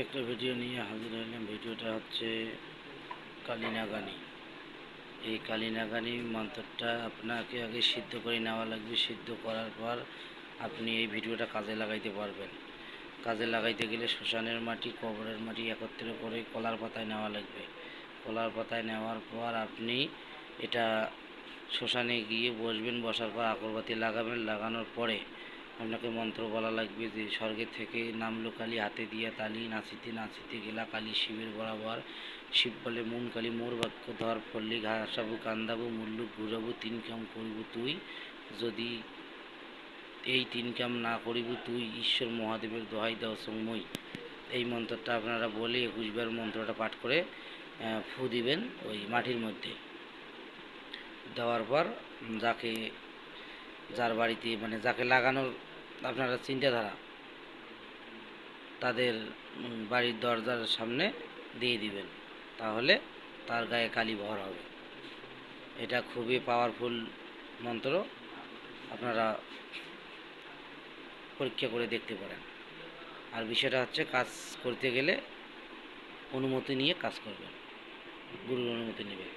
একটা ভিডিও নিয়ে হাজির হলাম। ভিডিওটা হচ্ছে কালী নাগানি। এই কালী নাগানি মন্ত্রটা আপনাকে আগে সিদ্ধ করে নেওয়া লাগবে। সিদ্ধ করার পর আপনি এই ভিডিওটা কাজে লাগাইতে পারবেন। কাজে লাগাইতে গেলে শ্মশানের মাটি, কবরের মাটি একত্রে করে কলার পাতায় নেওয়া লাগবে। কলার পাতায় নেওয়ার পর আপনি এটা শ্মশানে গিয়ে বসবেন। বসার পর আগরবাতি লাগাবেন। লাগানোর পরে আপনাকে মন্ত্র বলা লাগবে যে স্বর্গের থেকে নামলো কালী, হাতে দিয়া তালি, নাচিতে নাচিতে গেলা কালী শিবের বরাবর। শিব বলে মন কালী মোর বাক্য ধর, ফল্লি ঘাসাবু কান্দাবু মুল্লুক ঘুরাবু, তিন কাম করিব তুই, যদি এই তিন কাম না করিব তুই, ঈশ্বর মহাদেবের দোহাই দাও সৌময়। এই মন্ত্রটা আপনারা বলে 21 বার মন্ত্রটা পাঠ করে ফু দিবেন ওই মাটির মধ্যে। দেওয়ার পর যাকে যার বাড়িতে মানে যাকে লাগানোর আপনারা চিন্তাধারা, তাদের বাড়ির দরজার সামনে দিয়ে দিবেন। তাহলে তার গায়ে কালি ভর হবে। এটা খুবই পাওয়ারফুল মন্ত্র। আপনারা পরীক্ষা করে দেখতে পারেন। আর বিষয়টা হচ্ছে কাজ করতে গেলে অনুমতি নিয়ে কাজ করবেন, গুরুর অনুমতি নেবেন।